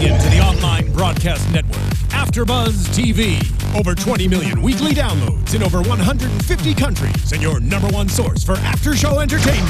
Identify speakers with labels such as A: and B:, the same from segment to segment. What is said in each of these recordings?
A: Tuning in to the online broadcast network, AFTERBUZZ TV. Over 20 million weekly downloads in over 150 countries, and your number one source for after-show entertainment.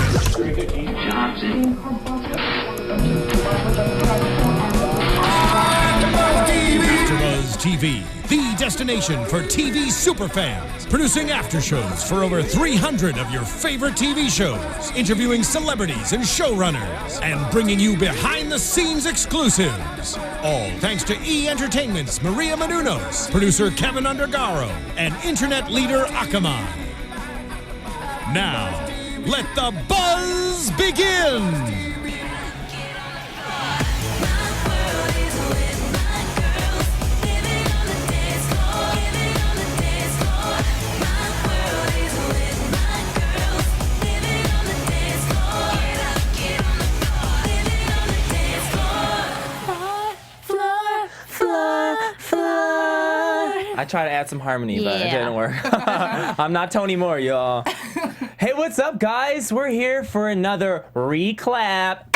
A: AFTERBUZZ TV, the destination for TV superfans. Producing aftershows for over 300 of your favorite TV shows. Interviewing celebrities and showrunners. And bringing you behind-the-scenes exclusives. All thanks to E! Entertainment's Maria Menounos, producer Kevin Undergaro, and internet leader Akamai. Now, let the buzz begin!
B: I tried to add some harmony, but it didn't work. I'm not Tony Moore, y'all. Hey, what's up, guys? We're here for another reclap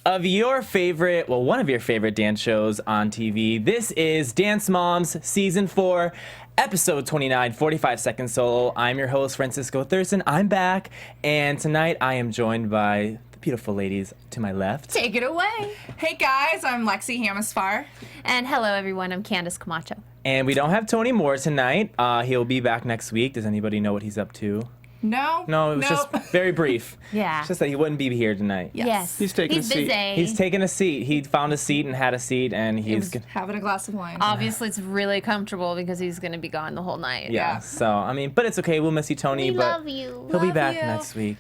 B: of your favorite, well, one of your favorite dance shows on TV. This is Dance Moms Season 4, Episode 29, 45 Second Solo. I'm your host, Francisco Thurston. I'm back, and tonight I am joined by the beautiful ladies to my left.
C: Take it away.
D: Hey, guys, I'm Lexie Hammesfahr.
C: And hello, everyone. I'm Candice Camacho.
B: And we don't have Tony Moore tonight. He'll be back next week. Does anybody know what he's up to?
D: No,
B: it was just very brief.
C: Yeah.
B: It's just that he wouldn't be here tonight.
C: Yes.
B: He's taking a seat.
C: busy.
B: He's taking a seat. He found a seat and had a seat, and he's
D: having a glass of wine.
C: Obviously, it's really comfortable because he's going to be gone the whole night.
B: Yeah. So, I mean, but it's okay. We'll miss you, Tony.
C: We
B: but
C: love you.
B: He'll be
D: Love
B: back
D: you.
B: next week.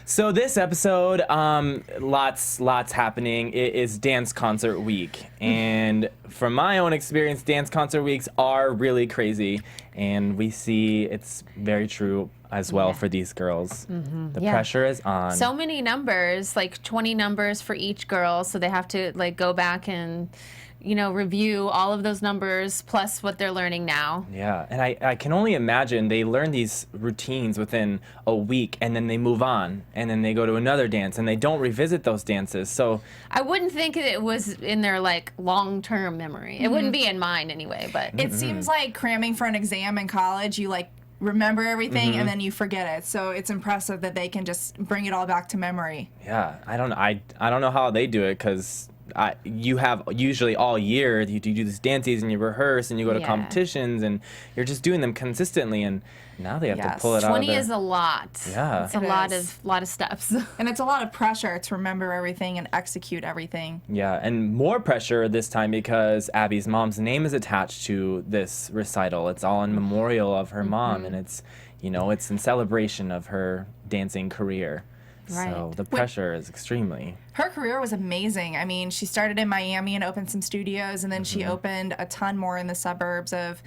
B: So this episode, lots happening. It is dance concert week, and from my own experience, dance concert weeks are really crazy, and we see it's very true as well for these girls. The pressure is on.
C: So many numbers, like 20 numbers for each girl, so they have to like go back and, you know, review all of those numbers plus what they're learning now.
B: Yeah, and I can only imagine they learn these routines within a week, and then they move on, and then they go to another dance, and they don't revisit those dances. So
C: I wouldn't think it was in their like long-term memory. It wouldn't be in mine anyway, but
D: It seems like cramming for an exam in college. You like remember everything and then you forget it. So it's impressive that they can just bring it all back to memory.
B: yeah, I don't know how they do it, because you have usually all year you do these dances and you rehearse and you go to competitions and you're just doing them consistently, and now they have to pull it out.
C: 20 is a lot.
B: Yeah.
C: It's a lot of steps.
D: And it's a lot of pressure to remember everything and execute everything.
B: Yeah, and more pressure this time because Abby's mom's name is attached to this recital. It's all in memorial of her mom, and it's, you know, it's in celebration of her dancing career.
C: Right.
B: So the pressure is extremely.
D: Her career was amazing. I mean, she started in Miami and opened some studios, and then she opened a ton more in the suburbs of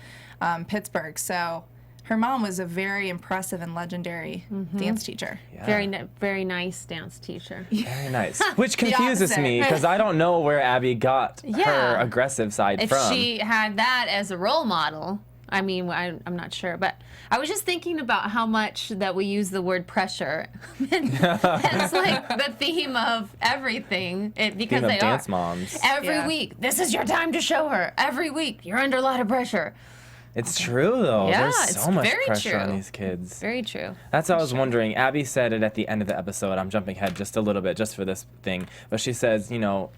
D: Pittsburgh. So her mom was a very impressive and legendary dance teacher.
B: Yeah.
C: Very nice dance teacher.
B: Very nice. Which confuses me because I don't know where Abby got her aggressive side
C: If
B: from.
C: she had that as a role model, I mean, I'm not sure, but I was just thinking about how much that we use the word pressure. It's like the theme of everything, because
B: Theme of
C: they
B: dance
C: are.
B: moms.
C: Every week, this is your time to show her. Every week, you're under a lot of pressure.
B: It's true, though.
C: Yeah,
B: There's
C: it's
B: so much
C: very
B: pressure on
C: true.
B: these kids.
C: Very true.
B: That's what I was wondering. Abby said it at the end of the episode. I'm jumping ahead just a little bit just for this thing. But she says, you know,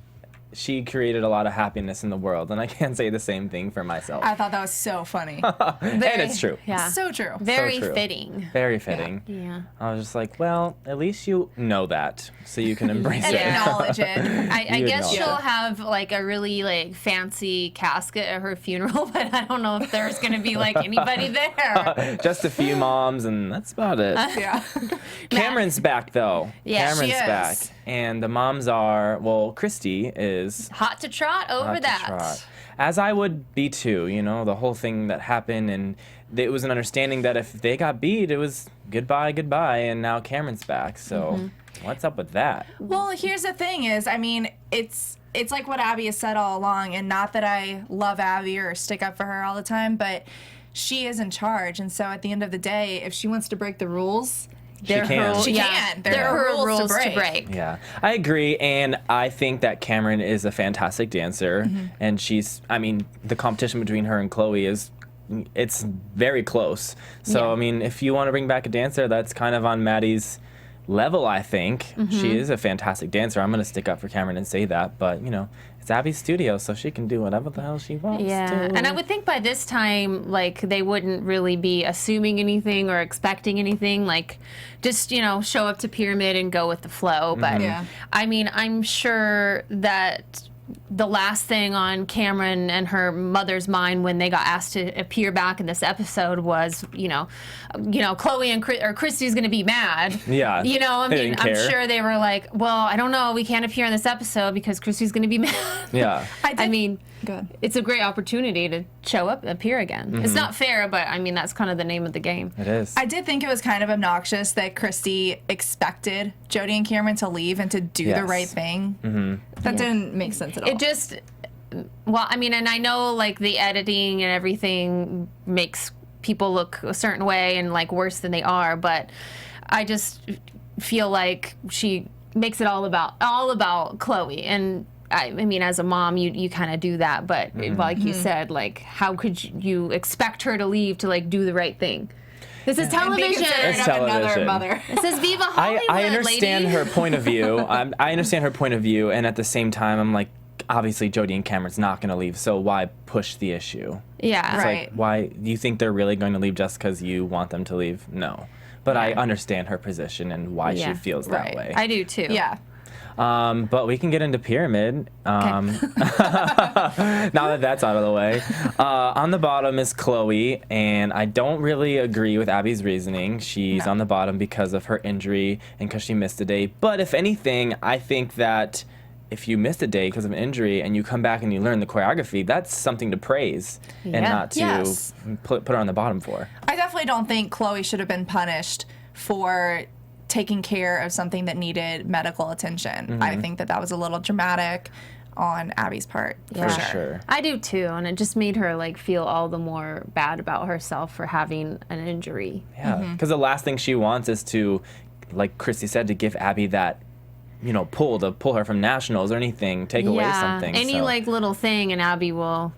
B: she created a lot of happiness in the world, and I can't say the same thing for myself.
D: I thought that was so funny.
B: And it's true.
C: Yeah.
D: So true.
C: Very
B: true.
C: fitting.
B: Very fitting.
C: Yeah.
B: I was just like, well, at least you know that, so you can embrace
D: And
B: it.
D: acknowledge it.
C: I
B: You
C: guess
B: acknowledge
C: she'll
B: it.
C: have like a really like fancy casket at her funeral, but I don't know if there's gonna be like anybody there.
B: Just a few moms, and that's about it.
D: Yeah.
B: Cameron's back, though.
C: Yeah, she
B: Cameron's
D: is.
B: back. And the moms are, well, Christy is
C: Hot to trot over
B: hot to
C: that.
B: trot. As I would be too, you know, the whole thing that happened, and it was an understanding that if they got beat, it was goodbye, and now Cameron's back. So what's up with that?
D: Well, here's the thing is, I mean, it's like what Abby has said all along, and not that I love Abby or stick up for her all the time, but she is in charge. And so at the end of the day, if she wants to break the rules,
B: She can.
D: She can. There are rules to break.
B: Yeah, I agree, and I think that Cameron is a fantastic dancer, and the competition between her and Chloe it's very close. So, I mean, if you want to bring back a dancer that's kind of on Maddie's level, I think. She is a fantastic dancer. I'm going to stick up for Cameron and say that, but, it's Abby's studio, so she can do whatever the hell she wants to.
C: And I would think by this time, like, they wouldn't really be assuming anything or expecting anything. Like, just, show up to Pyramid and go with the flow. But, I mean, I'm sure that the last thing on Cameron and her mother's mind when they got asked to appear back in this episode was, Chloe and Christy's going to be mad.
B: Yeah.
C: I'm sure they were like, well, I don't know, we can't appear in this episode because Christy's going to be mad.
B: Yeah.
C: It's a great opportunity to show up, appear again. It's not fair, but I mean, that's kind of the name of the game.
B: It is.
D: I did think it was kind of obnoxious that Christy expected Jody and Cameron to leave and to do the right thing. That didn't make sense at all.
C: It just, well, I mean, and I know like the editing and everything makes people look a certain way and like worse than they are, but I just feel like she makes it all about Chloe. And I mean, as a mom, you kind of do that, but like you said, like, how could you expect her to leave to like do the right thing? This is television.
B: It's television.
D: Another mother.
C: This is Viva Hollywood,
B: I understand her point of view. I understand her point of view, and at the same time, I'm like, obviously, Jody and Cameron's not going to leave, so why push the issue?
C: Yeah.
B: It's
D: right.
B: like, why do you think they're really going to leave just because you want them to leave? No. But I understand her position and why she feels that way.
C: I do too.
D: Yeah.
B: But we can get into Pyramid. Now that that's out of the way. On the bottom is Chloe, and I don't really agree with Abby's reasoning. She's on the bottom because of her injury and because she missed a day. But if anything, I think that if you missed a day because of an injury and you come back and you learn the choreography, that's something to praise and not to put her on the bottom for.
D: I definitely don't think Chloe should have been punished for taking care of something that needed medical attention. I think that was a little dramatic on Abby's part, for sure.
C: I do too, and it just made her like feel all the more bad about herself for having an injury.
B: Yeah, because the last thing she wants is to, like Christy said, to give Abby that, pull her from nationals or anything, take away something.
C: Any like little thing, and Abby will,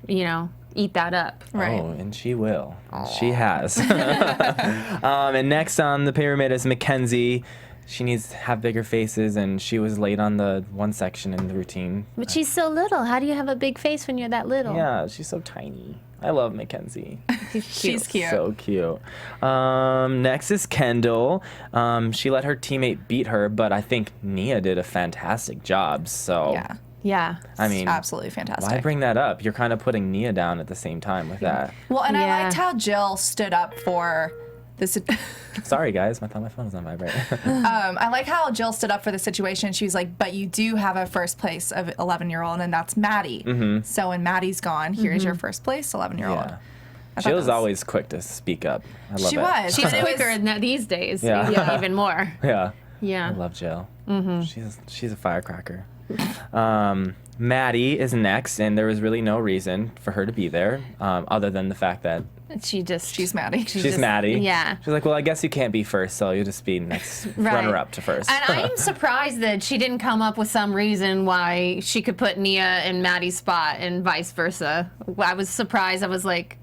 C: eat that up.
D: Right.
B: Oh, and she will. She has. And next on the pyramid is Mackenzie. She needs to have bigger faces, and she was late on the one section in the routine.
C: But she's so little. How do you have a big face when you're that little?
B: Yeah, she's so tiny. I love Mackenzie.
D: She's cute.
B: So cute. Next is Kendall. She let her teammate beat her, but I think Nia did a fantastic job. So
C: Yeah.
B: I mean,
D: absolutely fantastic.
B: Why bring that up? You're kind of putting Nia down at the same time with that.
D: Well, and I liked how Jill stood up for this.
B: Sorry, guys. I thought my phone was on vibrate.
D: I like how Jill stood up for the situation. She was like, but you do have a first place of 11-year-old, and that's Maddie. So when Maddie's gone, here's your first place, 11-year-old.
B: Yeah. Jill's always quick to speak up. I love it.
D: She was.
C: She's quicker these days. Yeah. Even more.
B: Yeah.
C: Yeah.
B: I love Jill. She's a firecracker. Maddie is next, and there was really no reason for her to be there, other than the fact that
D: she's Maddie.
B: She's Maddie.
C: Yeah.
B: She's like, well, I guess you can't be first, so you'll just be next runner-up to first.
C: And I'm surprised that she didn't come up with some reason why she could put Nia in Maddie's spot and vice versa. I was surprised. I was like,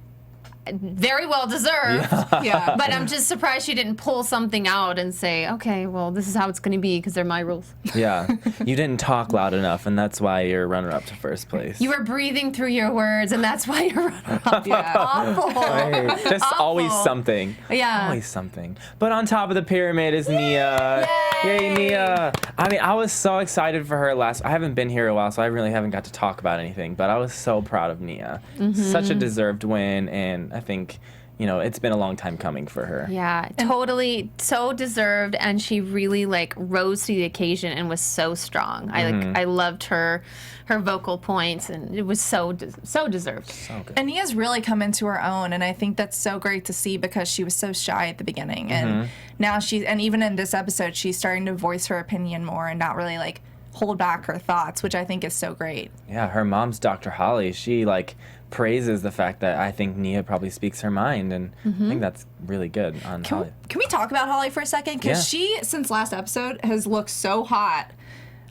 C: very well deserved.
D: Yeah.
C: But I'm just surprised she didn't pull something out and say, okay, well, this is how it's going to be because they're my rules.
B: Yeah. You didn't talk loud enough, and that's why you're runner-up to first place.
C: You were breathing through your words, and that's why you're runner-up. Awful.
B: Right. Just
C: Awful.
B: always something.
C: Yeah.
B: Always something. But on top of the pyramid is Nia. Yay, Nia. I mean, I was so excited for her I haven't been here a while, so I really haven't got to talk about anything, but I was so proud of Nia. Such a deserved win, and I think, it's been a long time coming for her.
C: Yeah, totally, so deserved, and she really rose to the occasion and was so strong. I loved her vocal points, and it was so deserved.
B: So good.
D: And Nia's really come into her own, and I think that's so great to see because she was so shy at the beginning, and now and even in this episode, she's starting to voice her opinion more and not really hold back her thoughts, which I think is so great.
B: Yeah, her mom's Dr. Holly. She like praises the fact that I think Nia probably speaks her mind, and I think that's really good on Holly.
D: Can we talk about Holly for a second? Because she, since last episode, has looked so hot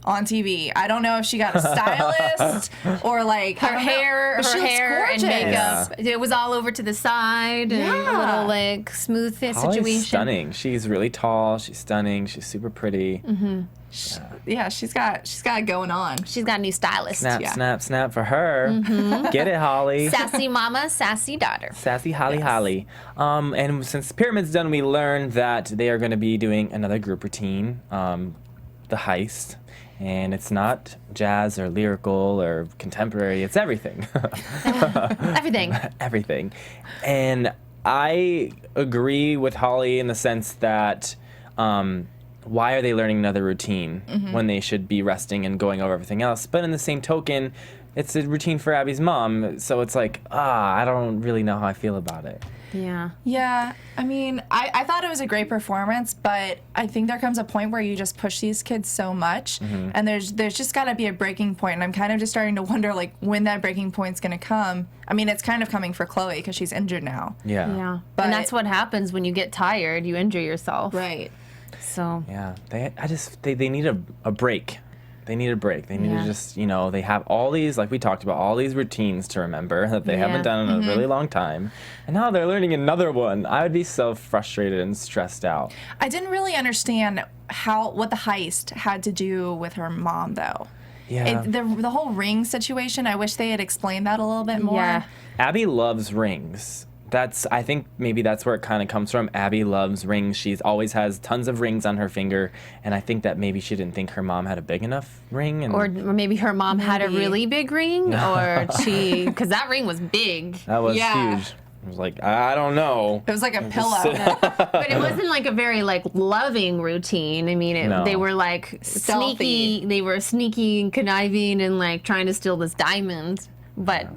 D: on TV. I don't know if she got a stylist or like
C: her hair and makeup.
B: Yeah.
C: It was all over to the side and a little like smooth fit
B: Holly's
C: situation.
B: stunning. She's really tall. She's stunning. She's super pretty.
D: Yeah, she's got it going on.
C: She's got a new stylist.
B: Snap for her. Get it, Holly.
C: Sassy mama, sassy daughter.
B: Sassy Holly. And since Pyramid's done, we learned that they are going to be doing another group routine, the heist. And it's not jazz or lyrical or contemporary. It's everything. Everything. And I agree with Holly in the sense that why are they learning another routine when they should be resting and going over everything else? But in the same token, it's a routine for Abby's mom. So it's like, I don't really know how I feel about it.
C: Yeah.
D: Yeah. I mean, I thought it was a great performance, but I think there comes a point where you just push these kids so much, and there's just got to be a breaking point. And I'm kind of just starting to wonder, like, when that breaking point's going to come. I mean, it's kind of coming for Chloe because she's injured now.
C: Yeah.
D: But
C: And that's what happens when you get tired. You injure yourself.
D: Right.
C: So.
B: Yeah. They need a break. They need a break. They need to just, they have all these, like we talked about, all these routines to remember that they haven't done in a really long time. And now they're learning another one. I would be so frustrated and stressed out.
D: I didn't really understand what the heist had to do with her mom, though.
B: Yeah.
D: The whole ring situation, I wish they had explained that a little bit more.
C: Yeah.
B: Abby loves rings. I think maybe that's where it kind of comes from. Abby loves rings. She's always has tons of rings on her finger, and I think that maybe she didn't think her mom had a big enough ring. And
C: Or maybe her mom had a really big ring, or because that ring was big.
B: that was huge. I was like, I don't know.
D: It was like a pillow.
C: But it wasn't like a very like loving routine. I mean, they were like
D: Stealthy.
C: sneaky. They were sneaky and conniving and like trying to steal this diamond. But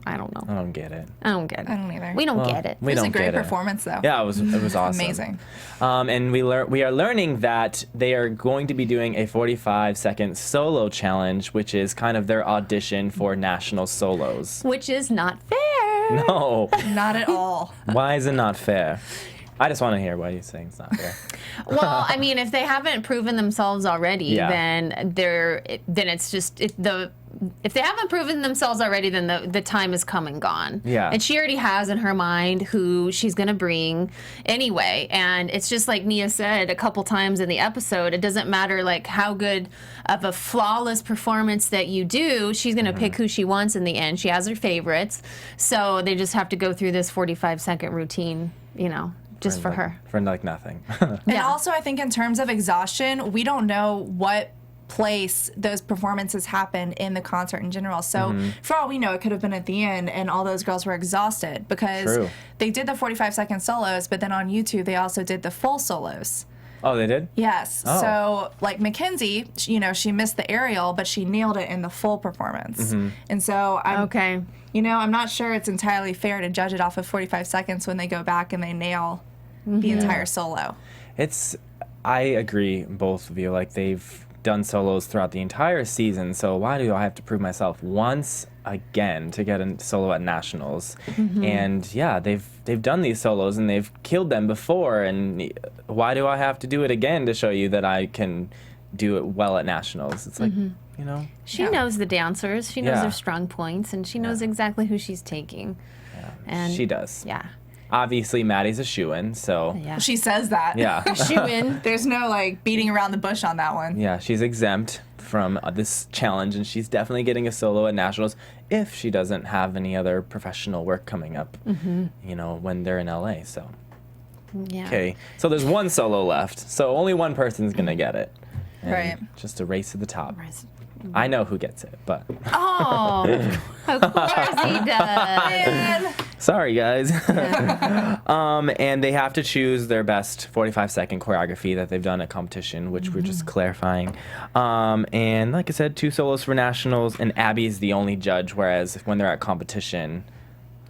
C: I don't know.
B: I don't get it.
C: I don't get it.
D: I don't either.
C: We don't get it.
B: We
D: It was
B: don't
D: a great
B: get it.
D: performance, though.
B: Yeah, it was awesome.
D: Amazing.
B: And we are learning that they are going to be doing a 45-second solo challenge, which is kind of their audition for national solos.
C: Which is not fair.
B: No.
D: Not at all.
B: Why is it not fair? I just want to hear why you're saying it's not fair.
C: Well, I mean, if they haven't proven themselves already, then it's just if they haven't proven themselves already, then the time has come and gone.
B: Yeah.
C: And she already has in her mind who she's going to bring anyway. And it's just like Nia said a couple times in the episode, it doesn't matter like how good of a flawless performance that you do, she's going to pick who she wants in the end. She has her favorites. So they just have to go through this 45-second routine, just for her.
B: For like nothing.
D: And also, I think in terms of exhaustion, we don't know what place those performances happen in the concert in general. So for all we know, it could have been at the end and all those girls were exhausted because they did the 45-second solos, but then on YouTube, they also did the full solos.
B: Oh, they did?
D: Yes.
B: Oh.
D: So, like Mackenzie, she missed the aerial, but she nailed it in the full performance. And so, I'm not sure it's entirely fair to judge it off of 45 seconds when they go back and they nail the entire solo.
B: I agree, both of you. Like, they've done solos throughout the entire season, so why do I have to prove myself once again to get a solo at nationals? And they've done these solos and they've killed them before, and why do I have to do it again to show you that I can do it well at nationals? It's like,
C: She knows the dancers, she knows their strong points, and she knows exactly who she's taking. And
B: she does.
C: Yeah.
B: Obviously, Maddie's a shoo-in, so
C: Yeah.
D: She says that.
B: yeah.
C: Shoe-in.
D: There's no, beating around the bush on that one.
B: Yeah, she's exempt from this challenge, and she's definitely getting a solo at nationals if she doesn't have any other professional work coming up, when they're in LA. So,
C: Yeah.
B: okay. So there's one solo left, so only one person's going to get it. And
D: Right.
B: Just a race to the top. I know who gets it, but
C: Oh, of course he does.
B: sorry, guys. And they have to choose their best 45-second choreography that they've done at competition, which we're just clarifying. And like I said, 2 solos for nationals, and Abby's the only judge, whereas when they're at competition,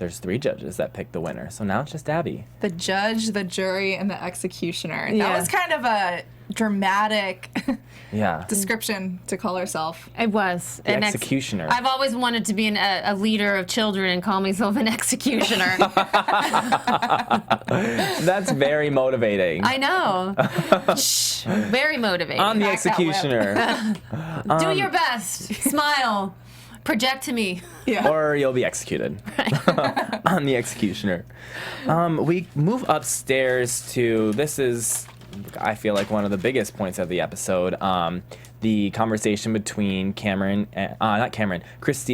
B: there's 3 judges that pick the winner. So now it's just Abby.
D: The judge, the jury, and the executioner.
C: Yeah.
D: That was kind of a dramatic
B: Yeah.
D: description to call herself.
C: It was.
B: The executioner.
C: I've always wanted to be a leader of children and call myself an executioner.
B: That's very motivating.
C: I know. Shh, very motivating.
B: I'm the
D: Back that whip.
B: executioner.
C: Do your best. Smile. Project to me.
D: Yeah.
B: Or you'll be executed. I'm the executioner. We move upstairs to, this is, I feel like, one of the biggest points of the episode. The conversation between Christy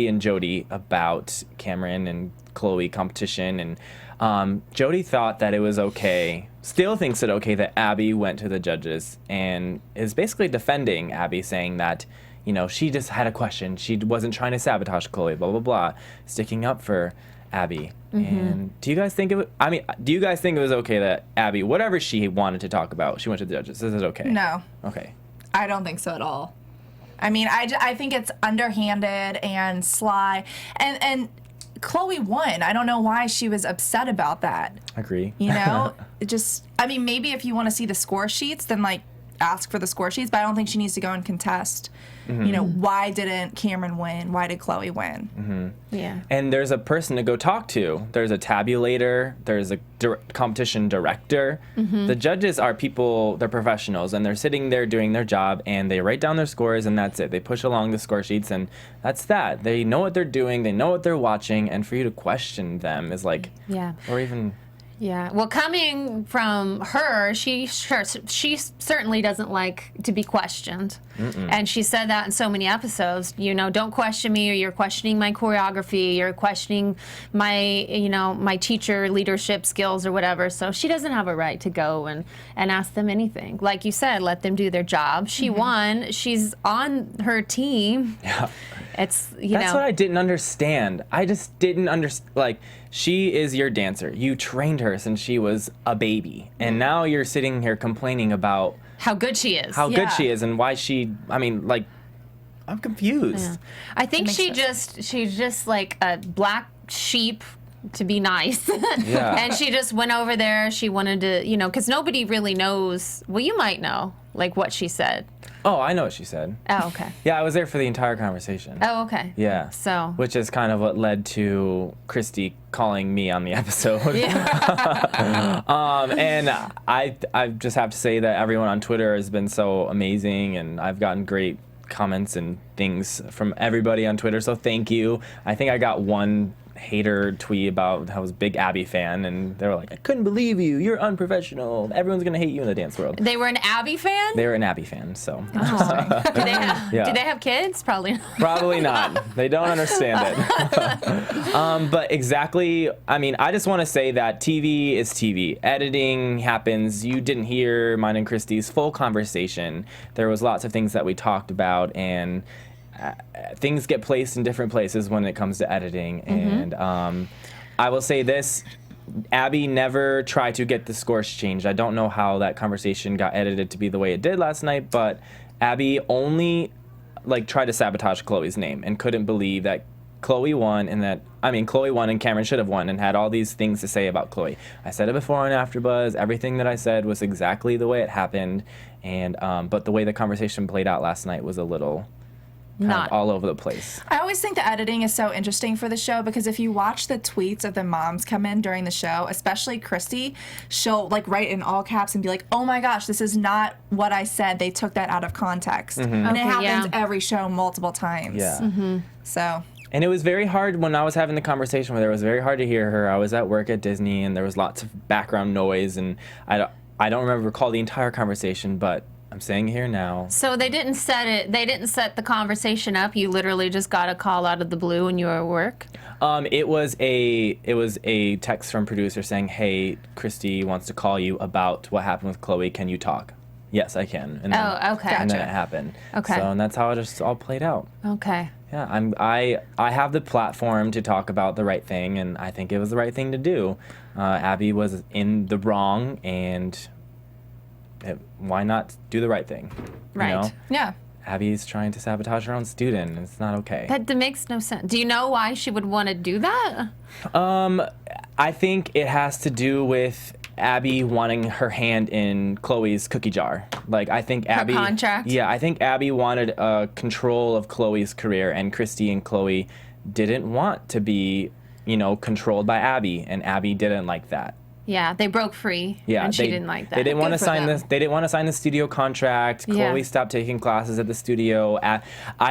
B: and Jody about Cameron and Chloe competition. And Jody thought that it was okay, still thinks it okay, that Abby went to the judges and is basically defending Abby, saying that, you know, she just had a question. She wasn't trying to sabotage Chloe, blah, blah, blah, sticking up for Abby. And do you guys think it was okay that Abby, whatever she wanted to talk about, she went to the judges? Is it okay?
D: No.
B: Okay.
D: I don't think so at all. I mean, I think it's underhanded and sly. And Chloe won. I don't know why she was upset about that.
B: Agree.
D: You know? It just, I mean, maybe if you want to see the score sheets, then, like, ask for the score sheets, but I don't think she needs to go and contest, you know, why didn't Cameron win? Why did Chloe win?
C: Yeah.
B: And there's a person to go talk to. There's a tabulator. There's a competition director. The judges are people, they're professionals, and they're sitting there doing their job, and they write down their scores, and that's it. They push along the score sheets, and that's that. They know what they're doing. They know what they're watching, and for you to question them is like,
C: Yeah.
B: or even...
C: Yeah. Well, coming from her, she certainly doesn't like to be questioned. And she said that in so many episodes. You know, don't question me, or you're questioning my choreography, you're questioning my, you know, my teacher leadership skills or whatever. So she doesn't have a right to go and ask them anything. Like you said, let them do their job. She won. She's on her team.
B: Yeah.
C: It's,
B: That's what I didn't understand. I just didn't understand. Like, she is your dancer. You trained her since she was a baby. And now you're sitting here complaining about
C: how good she is.
B: how good she is and why she, I mean, like, I'm confused.
C: Yeah. I think she's just like a black sheep to be nice.
B: Yeah.
C: And she just went over there. She wanted to, you know, because nobody really knows. Well, you might know, like, what she said.
B: Oh, I know what she said.
C: Oh, okay.
B: Yeah, I was there for the entire conversation.
C: Oh, okay.
B: Yeah.
C: So.
B: Which is kind of what led to Christy calling me on the episode.
C: Yeah.
B: And I just have to say that everyone on Twitter has been so amazing, and I've gotten great comments and things from everybody on Twitter, so thank you. I think I got one hater tweet about how I was a big Abby fan, and they were like, I couldn't believe you, you're unprofessional, everyone's gonna hate you in the dance world.
C: They were an Abby fan?
B: They were an Abby fan, so.
C: Oh. Do they
B: Yeah.
C: have kids? Probably not.
B: Probably not. They don't understand it. But exactly, I mean, I just want to say that TV is TV. Editing happens. You didn't hear mine and Christy's full conversation. There was lots of things that we talked about, and things get placed in different places when it comes to editing. And I will say this. Abby never tried to get the scores changed. I don't know how that conversation got edited to be the way it did last night, but Abby only tried to sabotage Chloe's name and couldn't believe that Chloe won, and Chloe won and Cameron should have won, and had all these things to say about Chloe. I said it before on AfterBuzz. Everything that I said was exactly the way it happened, and but the way the conversation played out last night was a little not all over the place.
D: I always think the editing is so interesting for the show, because if you watch the tweets of the moms come in during the show, especially Christy, she'll write in all caps and be like, oh my gosh, this is not what I said. They took that out of context. And it happens every show multiple times.
B: Yeah.
D: So.
B: And it was very hard when I was having the conversation with her. It was very hard to hear her. I was at work at Disney, and there was lots of background noise, and I don't recall the entire conversation, but I'm saying it here now.
C: So they didn't set it. They didn't set the conversation up. You literally just got a call out of the blue when you were at work.
B: It was a text from producer saying, "Hey, Christy wants to call you about what happened with Chloe. Can you talk?" Yes, I can. And then,
C: okay.
B: And then it happened.
C: Okay.
B: So, and that's how it just all played out.
C: Okay.
B: Yeah, I have the platform to talk about the right thing, and I think it was the right thing to do. Abby was in the wrong, and why not do the right thing?
C: Right.
B: You know?
D: Yeah.
B: Abby's trying to sabotage her own student. It's not okay.
C: That makes no sense. Do you know why she would want to do that?
B: I think it has to do with Abby wanting her hand in Chloe's cookie jar. Like, I think Abby...
C: Her contract?
B: Yeah, I think Abby wanted control of Chloe's career, and Christy and Chloe didn't want to be, controlled by Abby, and Abby didn't like that.
C: Yeah, they broke free.
B: Yeah,
C: and she didn't like that.
B: They didn't want to sign
C: them.
B: this. They didn't want to sign the studio contract.
C: Yeah.
B: Chloe stopped taking classes at the studio. I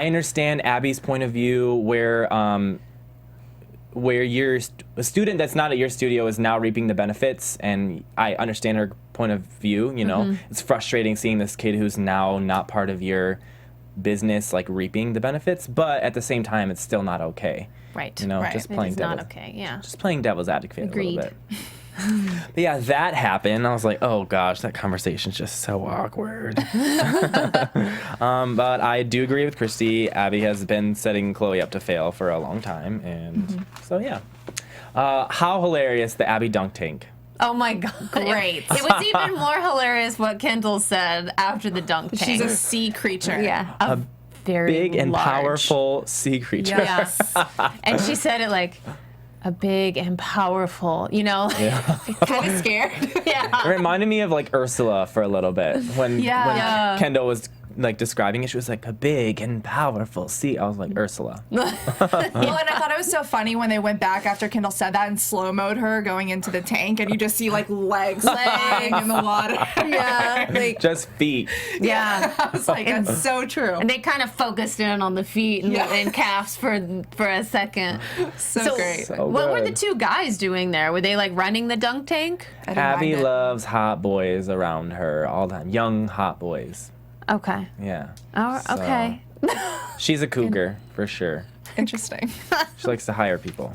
B: understand Abby's point of view, where you're a student that's not at your studio is now reaping the benefits, and I understand her point of view. It's frustrating seeing this kid who's now not part of your business like reaping the benefits, but at the same time, it's still not okay.
C: Right.
D: Right.
B: Just playing
C: It's
B: devil's.
C: not okay. Yeah.
B: Just playing devil's advocate
C: Agreed.
B: a little bit. But yeah, that happened. I was like, oh gosh, that conversation's just so awkward. But I do agree with Christy. Abby has been setting Chloe up to fail for a long time. And so, yeah. How hilarious the Abby dunk tank.
C: Oh my God.
D: Great.
C: It was even more hilarious what Kendall said after the dunk tank.
D: She's a sea creature.
C: Yeah. A very
B: Big and
C: large.
B: powerful sea creature.
C: Yes. And she said it like a big and powerful,
B: Yeah.
D: Kind of scared.
C: Yeah.
B: It reminded me of like Ursula for a little bit. When
C: Yeah.
B: Kendall was like describing it, she was like a big and powerful sea. I was like, Ursula.
D: Well, and I thought it was so funny when they went back after Kendall said that and slow-mo'd her going into the tank, and you just see like legs flying in the water.
C: Yeah. Like,
B: Just feet.
C: yeah.
D: I was like, that's so true.
C: And they kind of focused in on the feet and,
D: Yeah.
C: and calves for a second.
D: So great.
B: So
C: What were
B: good.
C: the two guys doing there? Were they like running the dunk tank?
D: I didn't
B: Abby
D: mind it.
B: loves hot boys around her all the time. Young hot boys.
C: Okay.
B: Yeah.
C: Oh,
B: So,
C: okay.
B: She's a cougar for sure.
D: Interesting.
B: She likes to hire people.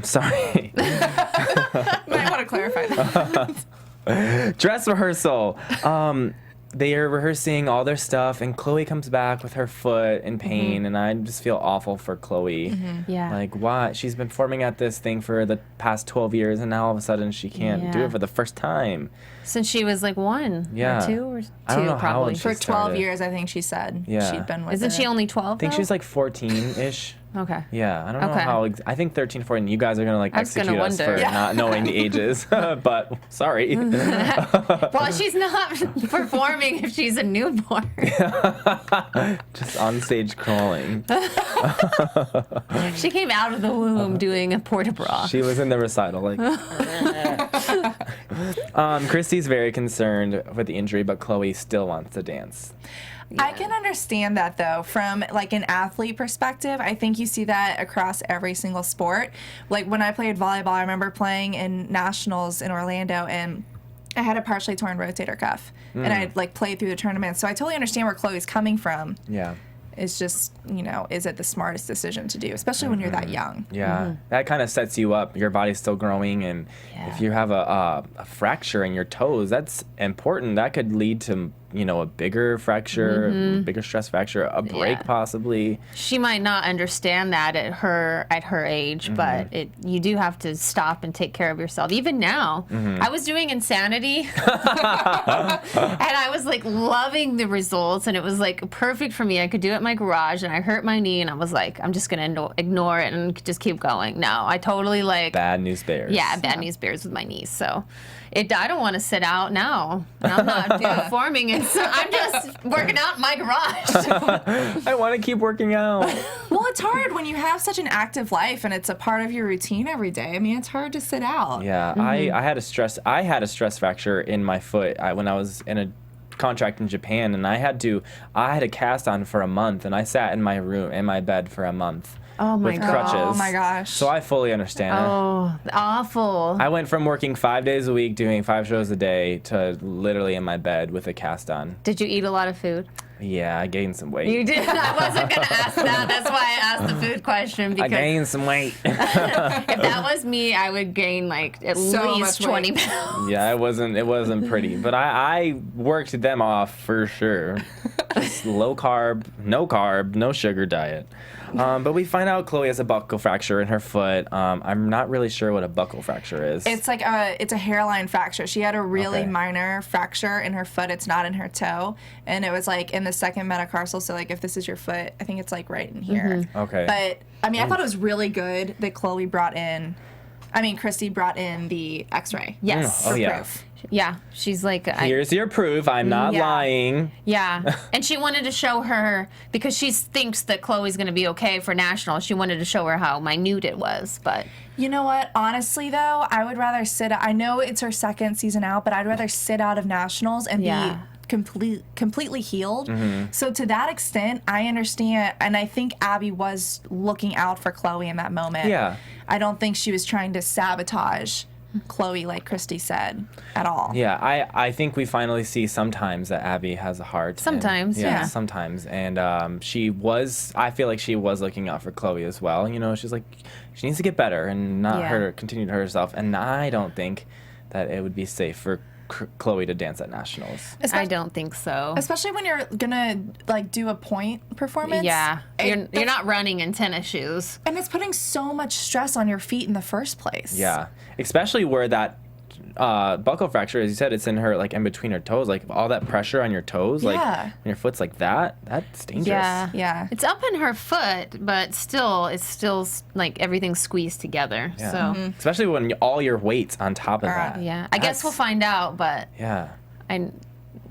B: Sorry.
D: Might want to clarify that.
B: Dress rehearsal. They are rehearsing all their stuff, and Chloe comes back with her foot in pain, and I just feel awful for Chloe.
C: Yeah.
B: Like, why? She's been performing at this thing for the past 12 years, and now all of a sudden she can't do
C: Yeah.
B: it for the first time.
C: Since she was like 1
B: Yeah.
C: or 2 or 2
B: I don't know how
C: probably.
B: old she
D: For 12
B: started.
D: years, I think she said
B: Yeah.
D: she'd been with
C: Isn't
D: it.
C: she only 12?
B: I think she's like 14-ish.
C: Okay.
B: Yeah, I don't know
C: Okay.
B: how. I think 13, 14. You guys are gonna like
C: I was gonna
B: execute us
C: wonder.
B: for
C: Yeah.
B: not knowing the ages, but sorry.
C: Well, she's not performing if she's a newborn.
B: Just on stage crawling.
C: She came out of the womb doing a port-a-bra.
B: She was in the recital, like. Christy's very concerned with the injury, but Chloe still wants to dance.
D: I can understand that though, from like an athlete perspective. I think you see that across every single sport. Like when I played volleyball, I remember playing in nationals in Orlando, and I had a partially torn rotator cuff, and I like played through the tournament. So I totally understand where Chloe's coming from.
B: Yeah.
D: It's just, is it the smartest decision to do, especially when you're that young?
B: Yeah, that kind of sets you up. Your body's still growing, and if you have a fracture in your toes, that's important. That could lead to, a bigger fracture, bigger stress fracture, a break
C: Yeah.
B: possibly.
C: She might not understand that at her age, but you do have to stop and take care of yourself. Even now, I was doing Insanity, and I was like loving the results, and it was like perfect for me. I could do it in my garage, and I hurt my knee, and I was like, I'm just gonna ignore it and just keep going. No, I totally like
B: Bad news bears.
C: Yeah, bad news bears with my knees. So I don't want to sit out now. I'm not performing. I'm just working out in my garage.
B: I want to keep working out.
D: Well, it's hard when you have such an active life and it's a part of your routine every day. I mean, it's hard to sit out.
B: Yeah, I had a stress fracture in my foot when I was in a contract in Japan, and I had a cast on for a month, and I sat in my bed for a month.
C: Oh my
B: with
C: God.
B: crutches.
D: Oh my gosh.
B: So I fully understand it.
C: Oh, awful.
B: I went from working 5 days a week, doing 5 shows a day, to literally in my bed with a cast on.
C: Did you eat a lot of food?
B: Yeah, I gained some weight.
C: You did. I wasn't going to ask that. That's why I asked the food question,
B: I
C: because
B: gained some weight.
C: if that was me, I would gain like at
D: So
C: least
D: much
C: 20
D: weight.
C: pounds.
B: Yeah, it wasn't pretty, but I worked them off for sure. Just low carb, no sugar diet. But we find out Chloe has a buckle fracture in her foot. I'm not really sure what a buckle fracture is.
D: It's like it's a hairline fracture. She had a really minor fracture in her foot. It's not in her toe, and it was like in the second metatarsal. So like if this is your foot, I think it's like right in here.
B: Okay.
D: But I mean, I thought it was really good that Christy brought in the X-ray.
C: Yes.
D: For
B: Oh, yeah.
D: proof.
C: Yeah, she's like,
B: Here's your proof. I'm not lying.
C: Yeah, and she wanted to show her, because she thinks that Chloe's going to be okay for nationals, she wanted to show her how minute it was, but...
D: You know what? Honestly, though, I would rather I know it's her second season out, but I'd rather sit out of nationals and be completely healed. So to that extent, I understand, and I think Abby was looking out for Chloe in that moment.
B: Yeah.
D: I don't think she was trying to sabotage Chloe, like Christy said, at all.
B: Yeah, I think we finally see sometimes that Abby has a heart.
C: Sometimes, yeah.
B: Sometimes. And I feel like she was looking out for Chloe as well. You know, she's like, she needs to get better and not continue to hurt herself. And I don't think that it would be safe for Chloe to dance at nationals.
C: I don't think so.
D: Especially when you're gonna like do a point performance.
C: Yeah, you're not running in tennis shoes,
D: and it's putting so much stress on your feet in the first place.
B: Yeah, especially where that buckle fracture, as you said, it's in her, like in between her toes, like all that pressure on your toes, like when your foot's like that's dangerous.
D: Yeah.
C: It's up in her foot, but it's still like everything's squeezed together.
B: Yeah.
C: So
B: especially when all your weight's on top of that.
C: yeah, I guess we'll find out, but
B: Yeah.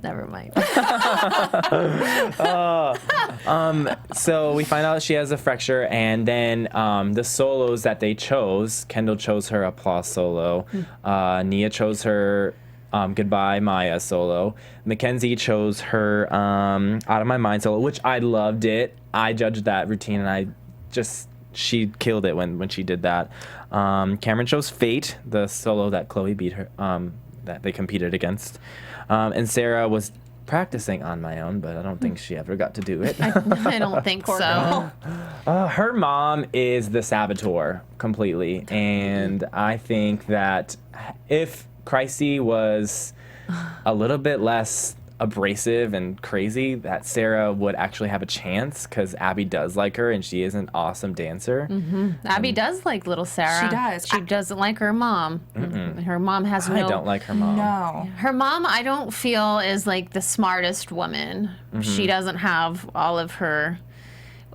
C: never mind.
B: So we find out she has a fracture, and then the solos that they chose, Kendall chose her applause solo, Nia chose her Goodbye Maya solo, Mackenzie chose her Out of My Mind solo, which I loved it. I judged that routine, and she killed it when she did that. Cameron chose Fate, the solo that Chloe beat her, that they competed against. And Sarah was practicing On My Own, but I don't think she ever got to do it.
C: I don't think so.
B: Her mom is the saboteur completely. And I think that if Christy was a little bit less abrasive and crazy, that Sarah would actually have a chance, because Abby does like her and she is an awesome dancer.
C: Abby does like little Sarah.
D: She does.
C: She doesn't like her mom. Her mom has
B: I don't like her mom.
D: No.
C: Her mom, I don't feel, is like the smartest woman. She doesn't have all of her.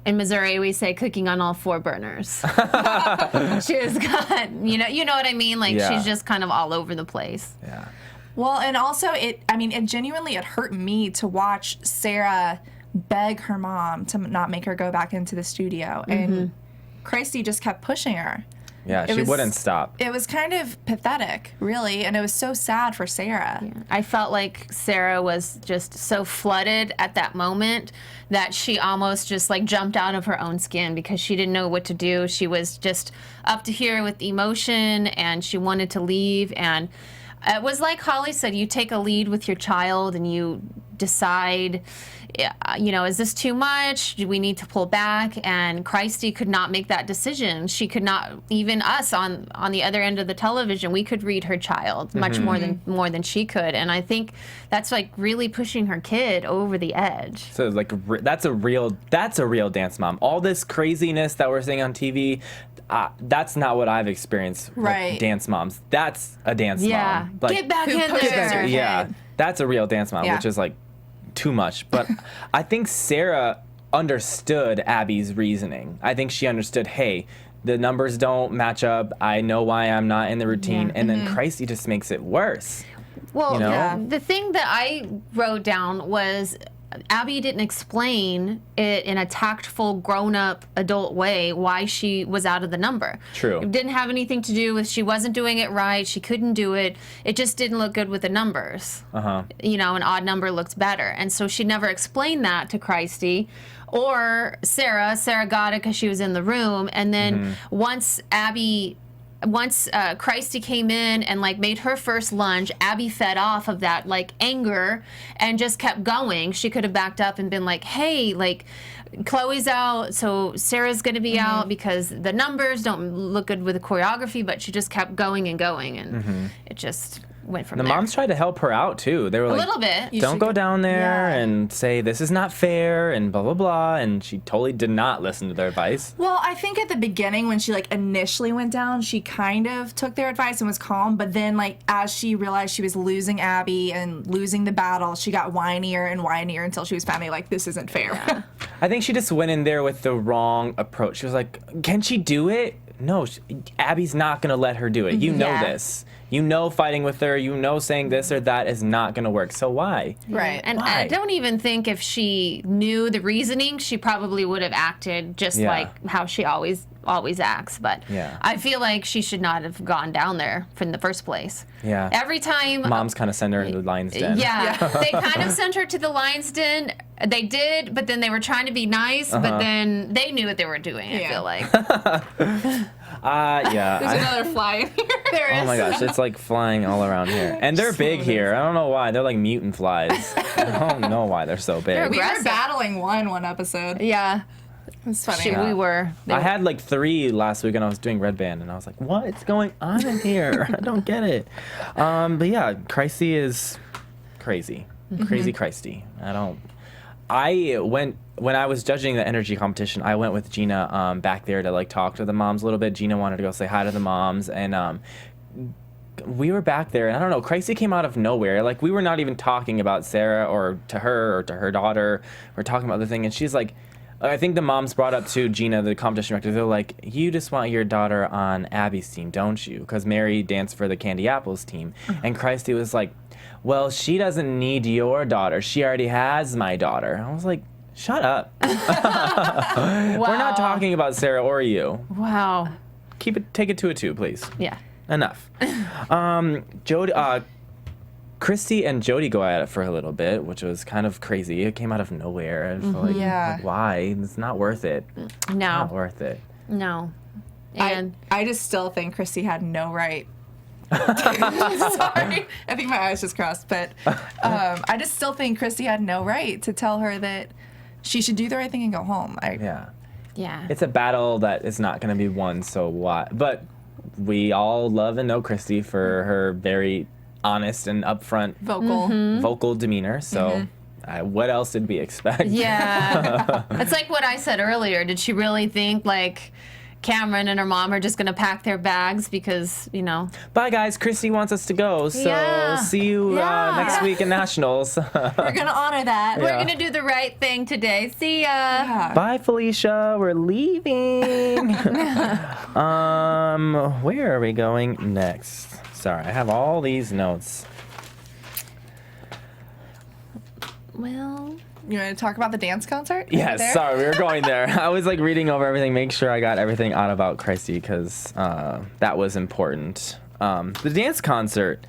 C: In Missouri, we say cooking on all 4 burners. She's got, you know what I mean? Like she's just kind of all over the place.
B: Yeah.
D: Well, and also it genuinely hurt me to watch Sarah beg her mom to not make her go back into the studio, and Christy just kept pushing her.
B: Yeah, she wouldn't stop.
D: It was kind of pathetic, really, and it was so sad for Sarah.
C: Yeah. I felt like Sarah was just so flooded at that moment that she almost just like jumped out of her own skin, because she didn't know what to do. She was just up to here with emotion, and she wanted to leave. And it was like Holly said, you take a lead with your child and you decide, is this too much? Do we need to pull back? And Christy could not make that decision. She could not, even us on the other end of the television, we could read her child much more than she could. And I think that's like really pushing her kid over the edge.
B: So like that's a real dance mom. All this craziness that we're seeing on TV, that's not what I've experienced with dance moms. That's a dance mom. Like,
C: get back in there.
B: Yeah, that's a real dance mom, which is like too much. But I think Sarah understood Abby's reasoning. I think she understood, hey, the numbers don't match up. I know why I'm not in the routine. And then Christy just makes it worse.
C: Well, the thing that I wrote down was Abby didn't explain it in a tactful, grown-up, adult way why she was out of the number.
B: True.
C: It didn't have anything to do with she wasn't doing it right, she couldn't do it. It just didn't look good with the numbers. An odd number looked better. And so she never explained that to Christy or Sarah. Sarah got it because she was in the room. And then once Christy came in and like made her first lunge, Abby fed off of that like anger and just kept going. She could have backed up and been like, hey, like Chloe's out, so Sarah's going to be out because the numbers don't look good with the choreography, but she just kept going and going, and it just went from
B: The
C: there.
B: moms tried to help her out too. They were like,
C: little bit. You
B: don't
D: should
B: go
D: go-
B: down there
D: Yeah.
B: and say this is not fair and blah blah blah. And she totally did not listen to their advice.
D: Well, I think at the beginning when she like initially went down, she kind of took their advice and was calm. But then like as she realized she was losing Abby and losing the battle, she got whinier and whinier until she was finally like, this isn't fair.
B: I think she just went in there with the wrong approach. She was like, can she do it? No, Abby's not going to let her do it. You know
C: Yeah.
B: this. You know fighting with her, you know saying this or that is not going to work. So why?
D: Right.
C: And
B: Why?
C: I don't even think if she knew the reasoning, she probably would have acted just
B: Yeah.
C: like how she always acts. But
B: Yeah.
C: I feel like she should not have gone down there in the first place.
B: Yeah.
C: Every time.
B: Moms kind of send her into the lion's den.
C: Yeah, they kind of sent her to the lion's den. They did, but then they were trying to be nice, but then they knew what they were doing, I
D: Yeah.
C: feel like.
B: Yeah.
D: There's another fly in here.
C: There
B: Oh
C: is.
B: my gosh, it's like flying all around here. And they're big here. I don't know why. They're like mutant flies. I don't know why they're so big.
D: We were
C: Aggressive.
D: battling one episode.
C: Yeah.
D: It's funny.
C: Shoot, we were.
B: I had like 3 last week and I was doing red band and I was like, what's going on in here? I don't get it. But yeah, Christy is crazy. Crazy Christy. When I was judging the energy competition, I went with Gina back there to like talk to the moms a little bit. Gina wanted to go say hi to the moms and we were back there and I don't know, Christy came out of nowhere. Like we were not even talking about Sarah or to her daughter. We're talking about the thing and she's like, I think the moms brought up to Gina, the competition director, they're like, you just want your daughter on Abby's team, don't you? Because Mary danced for the Candy Apples team. And Christy was like, well, she doesn't need your daughter. She already has my daughter. I was like, shut up. We're not talking about Sarah or you.
C: Wow.
B: Take it to a 2, please.
C: Yeah.
B: Enough. Jody, Christy and Jody go at it for a little bit, which was kind of crazy. It came out of nowhere. I feel like,
D: Yeah.
B: like, why? It's not worth it. Not
C: No.
B: worth it.
C: No. And
D: I just still think Christy had no right. Sorry, I think my eyes just crossed, but I just still think Christy had no right to tell her that she should do the right thing and go home.
B: Yeah.
C: yeah.
B: It's a battle that is not going to be won, so why? But we all love and know Christy for her very honest and upfront vocal demeanor, so what else did we expect?
C: Yeah. It's like what I said earlier. Did she really think like Cameron and her mom are just going to pack their bags because, you know?
B: Bye, guys. Christy wants us to go, so
C: Yeah.
B: see you next week in Nationals.
D: We're gonna honor that.
C: We're going to do the right thing today. See ya.
D: Yeah.
B: Bye, Felicia. We're leaving. Where are we going next? Sorry, I have all these notes.
C: Well,
D: You want to talk about the dance concert?
B: Yes,
D: There?
B: sorry, we were going there. I was like reading over everything, make sure I got everything out about Christy because that was important. The dance concert.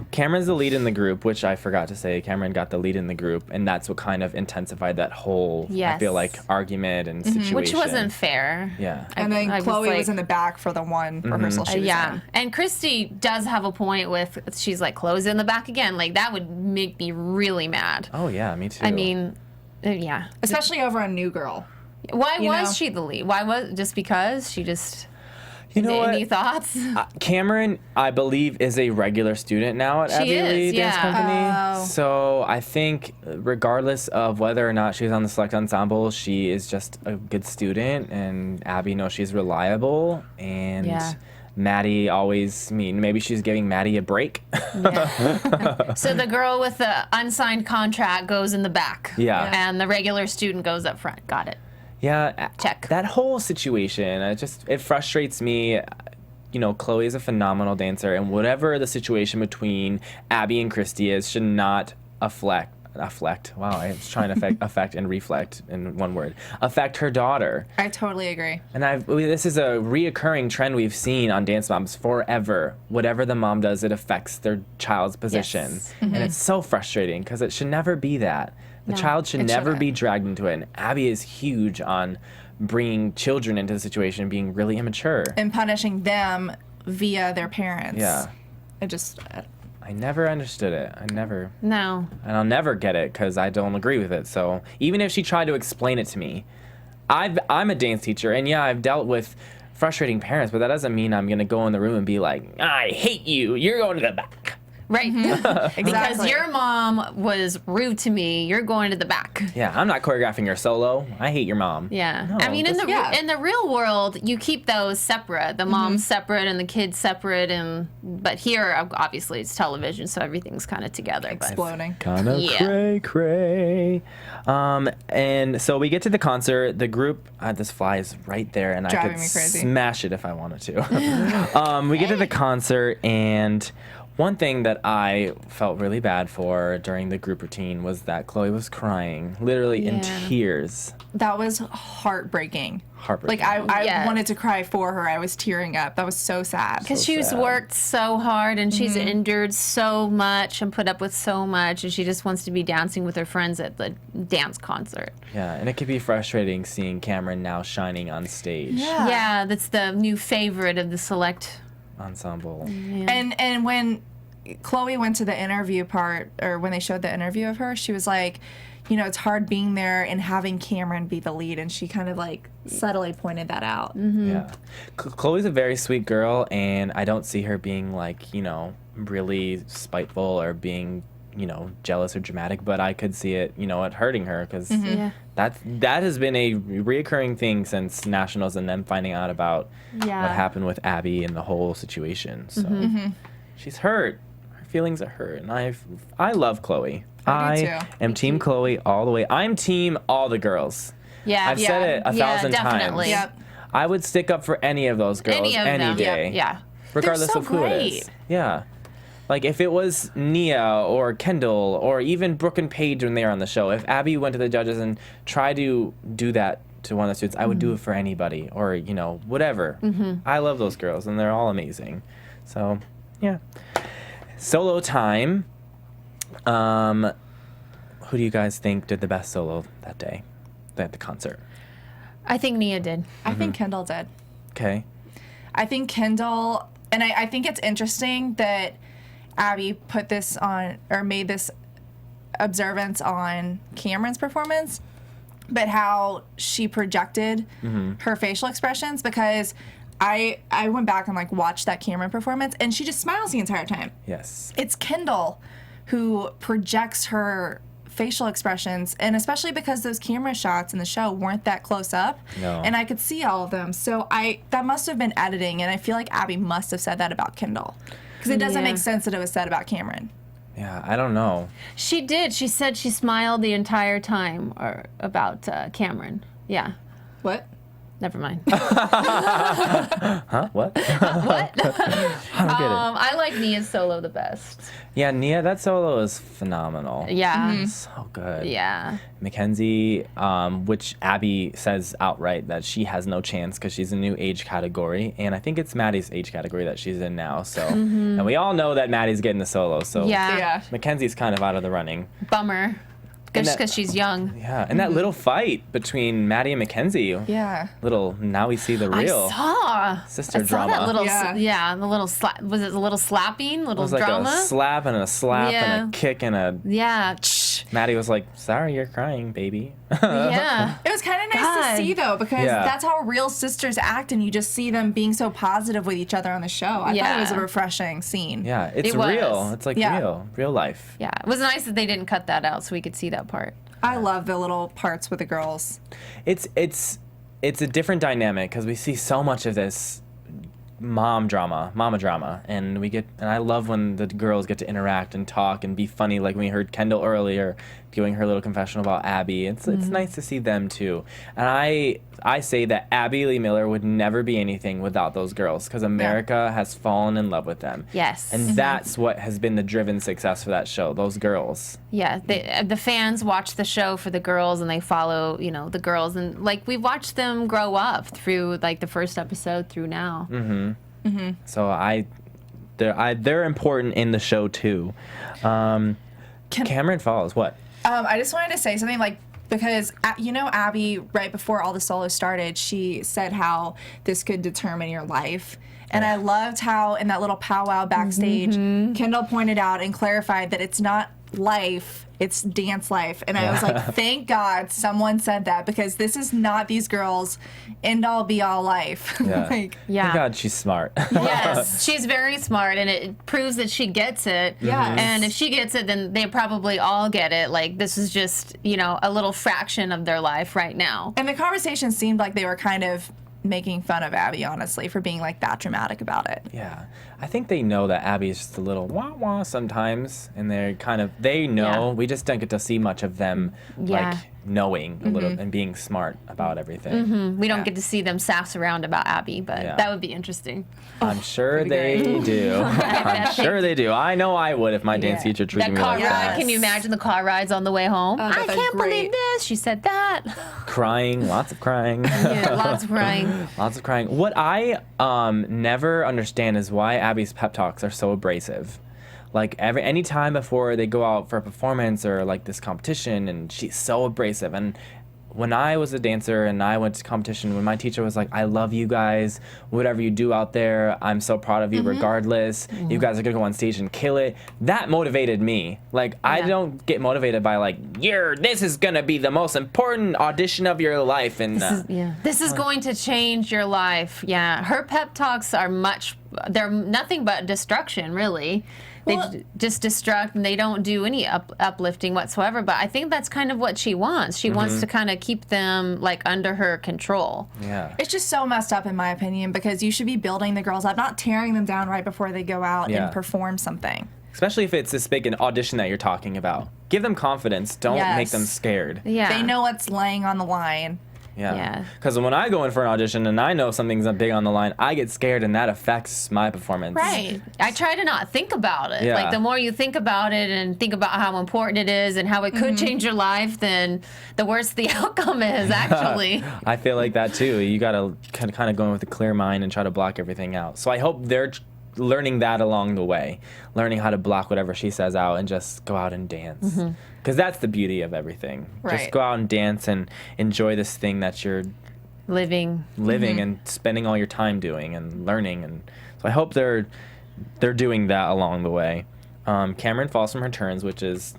B: Cameron's the lead in the group, which I forgot to say. Cameron got the lead in the group, and that's what kind of intensified that whole, I feel like,
C: Yes.
B: argument and situation.
C: which wasn't fair.
B: Yeah.
D: And then
C: I was
D: Chloe was
C: like-
D: in the back for the one rehearsal she was
C: Yeah,
D: in.
C: and Christy does have a point with she's like Chloe's in the back again. Like that would make me really mad.
B: Oh, yeah, me too.
C: I mean, yeah.
D: Especially over a new girl.
C: Why
D: you
C: was
D: know?
C: she the lead? Why was just because she just?
B: you know what?
C: Any thoughts?
B: Cameron, I believe, is a regular student now at
C: She
B: Abbey Lee
C: is,
B: Dance
C: yeah.
B: Company.
D: Oh.
B: So I think, regardless of whether or not she's on the select ensemble, she is just a good student, and Abby knows she's reliable. And
C: Yeah.
B: Maddie always, maybe she's giving Maddie a break.
C: So the girl with the unsigned contract goes in the back.
B: Yeah.
C: And the regular student goes up front. Got it.
B: Yeah,
C: Check.
B: That whole situation, it frustrates me. You know, Chloe is a phenomenal dancer, and whatever the situation between Abby and Christy is should not affect. Wow, I was trying to affect and reflect in one word. Affect her daughter.
D: I totally agree.
B: And this is a reoccurring trend we've seen on Dance Moms forever. Whatever the mom does, it affects their child's position.
C: Yes.
B: And it's so frustrating because it should never be that. The
C: No,
B: child should
D: it
B: never
D: shouldn't.
B: be dragged into it. And Abby is huge on bringing children into the situation and being really immature.
D: And punishing them via their parents.
B: Yeah.
D: I
B: I never understood it.
C: No.
B: And I'll never get it because I don't agree with it. So even if she tried to explain it to me, I'm a dance teacher, and yeah, I've dealt with frustrating parents, but that doesn't mean I'm going to go in the room and be like, I hate you. You're going to the back.
C: Right.
D: Exactly.
C: Because your mom was rude to me. You're going to the back.
B: Yeah, I'm not choreographing your solo. I hate your mom.
C: Yeah.
B: No,
C: I mean, in the real world, you keep those separate. The mom's separate and the kid's separate. But here, obviously, it's television, so everything's kind of together.
D: Exploding.
B: Kind of cray. And so we get to the concert. The group, this fly is right there, and
D: Driving
B: I could
D: me crazy.
B: smash it if I wanted to. We get to the concert, and one thing that I felt really bad for during the group routine was that Chloe was crying, literally in tears.
D: That was heartbreaking.
B: Heartbreaking.
D: Like, I wanted to cry for her. I was tearing up. That was so sad.
C: Because she's worked so hard and she's endured so much and put up with so much, and she just wants to be dancing with her friends at the dance concert.
B: Yeah, and it could be frustrating seeing Cameron now shining on stage.
C: Yeah, that's the new favorite of the select
B: Ensemble.
D: And when Chloe went to the interview part, or when they showed the interview of her, she was like, you know, it's hard being there and having Cameron be the lead, and she kind of like subtly pointed that out.
B: Yeah. Chloe's a very sweet girl, and I don't see her being like, you know, really spiteful or being, you know, jealous or dramatic, but I could see it, you know, it hurting her, because that has been a reoccurring thing since Nationals and them finding out about what happened with Abby and the whole situation. So she's hurt. Her feelings are hurt, and I love Chloe.
D: I do too.
B: am Team Chloe all the way. I'm Team all the girls.
C: Yeah,
B: I've said it 1,000
C: definitely.
B: times.
D: Yep.
B: I would stick up for any of those girls
C: Any of
B: any
C: them.
B: day.
C: Yeah.
B: Regardless
D: so
B: of who it is.
D: great.
B: Yeah. Like, if it was Nia or Kendall or even Brooke and Paige when they were on the show, if Abby went to the judges and tried to do that to one of the students, I would do it for anybody, or, you know, whatever. I love those girls, and they're all amazing. So, yeah. Solo time. Who do you guys think did the best solo that day at the concert?
C: I think Nia did.
D: I think Kendall did.
B: Okay.
D: I think Kendall, and I think it's interesting that Abby put this on, or made this observance on Cameron's performance, but how she projected her facial expressions, because I went back and like watched that Cameron performance, and she just smiles the entire time.
B: Yes.
D: It's Kendall who projects her facial expressions, and especially because those camera shots in the show weren't that close up, and I could see all of them. So that must have been editing, and I feel like Abby must have said that about Kendall, because it doesn't make sense that it was said about Cameron.
B: Yeah, I don't know.
C: She did. She said she smiled the entire time about Cameron. Yeah.
D: What?
C: Never mind.
B: Huh? What?
C: What?
B: I don't get it.
C: I like Nia's solo the best.
B: Yeah, Nia, that solo is phenomenal.
C: Yeah.
B: So good.
C: Yeah.
B: Mackenzie, which Abby says outright that she has no chance because she's a new age category, and I think it's Maddie's age category that she's in now. So, and we all know that Maddie's getting the solo. So,
C: Yeah.
B: Mackenzie's kind of out of the running.
C: Bummer.
B: And
C: Just
B: that-
C: because she's young.
B: Yeah, and that little fight between Maddie and Mackenzie.
D: Yeah.
B: Little, now we see the real sister
C: I saw
B: drama.
C: that little,
D: Yeah.
C: the little slap. Was it a little slapping,
B: It
C: little
B: was like
C: drama?
B: a slap and a slap and a kick and a.
C: Yeah.
B: Maddie was like, "Sorry, you're crying, baby."
C: Yeah.
D: It was kind of nice
C: God.
D: to see, though, because
B: Yeah.
D: that's how real sisters act, and you just see them being so positive with each other on the show. I thought it was a refreshing scene.
B: Yeah, it's
C: It was.
B: real. It's like
D: Yeah.
B: real life.
C: Yeah. It was nice that they didn't cut that out so we could see that part.
D: I love the little parts with the girls.
B: It's a different dynamic because we see so much of this mama drama, and I love when the girls get to interact and talk and be funny, like we heard Kendall earlier doing her little confession about Abby. It's nice to see them too, and I say that Abby Lee Miller would never be anything without those girls, because America has fallen in love with them.
C: Yes.
B: And that's what has been the driven success for that show, those girls.
C: Yeah, the fans watch the show for the girls, and they follow, the girls, and like we watched them grow up through like the first episode through now.
B: So they're important in the show too. Cameron Falls, what?
D: I just wanted to say something, like, because, Abby, right before all the solos started, she said how this could determine your life. And I loved how in that little powwow backstage, Kendall pointed out and clarified that it's not life, it's dance life. And I was like, thank God someone said that, because this is not these girls' end all be all life.
B: Yeah.
C: Yeah.
B: Thank God she's smart.
C: Yes, she's very smart, and it proves that she gets it.
D: Yes.
C: And if she gets it, then they probably all get it. Like, this is just, you know, a little fraction of their life right now.
D: And the conversation seemed like they were kind of making fun of Abby, honestly, for being like that dramatic about it.
B: Yeah. I think they know that Abby's just a little wah-wah sometimes, and they know.
C: Yeah.
B: We just don't get to see much of them,
C: Yeah.
B: like, knowing a little and being smart about everything.
C: We don't get to see them sass around about Abby, but
B: Yeah.
C: that would be interesting.
B: I'm sure they do. I'm sure they do. I know I would if my dance teacher treated
C: That
B: me
C: car
B: like
C: ride,
B: that.
C: can you imagine the car rides on the way home?
D: Oh,
C: I
D: that's
C: can't believe
D: great.
C: this. She said that.
B: Crying, lots of crying.
C: Yeah, lots of crying.
B: Lots of crying. What I never understand is why Abby's pep talks are so abrasive. Like any time before they go out for a performance or like this competition, and she's so abrasive. And when I was a dancer and I went to competition, when my teacher was like, I love you guys, whatever you do out there, I'm so proud of you regardless. You guys are gonna go on stage and kill it. That motivated me. Like, I don't get motivated by like, this is gonna be the most important audition of your life. And
C: This is going to change your life. Yeah. Her pep talks are they're nothing but destruction, really. They just destruct, and they don't do any uplifting whatsoever. But I think that's kind of what she wants. She wants to kind of keep them like under her control.
B: yeah.
D: It's just so messed up, in my opinion, because you should be building the girls up, not tearing them down right before they go out
B: Yeah.
D: and perform something.
B: Especially if it's this big an audition that you're talking about. Give them confidence. Don't make them
D: Yes.
B: scared.
C: Yeah.
D: They know what's laying on the line.
C: Yeah.
B: Because when I go in for an audition and I know something's big on the line, I get scared, and that affects my performance.
D: Right.
C: I try to not think about it.
B: Yeah.
C: Like, the more you think about it and think about how important it is and how it could change your life, then the worse the outcome is, actually.
B: I feel like that too. You gotta kind of go in with a clear mind and try to block everything out. So I hope they're learning that along the way, learning how to block whatever she says out and just go out and dance. Because that's the beauty of everything. Just
D: Right.
B: go out and dance and enjoy this thing that you're
C: Living.
B: and spending all your time doing and learning. And so I hope they're doing that along the way. Cameron falls from her turns, which is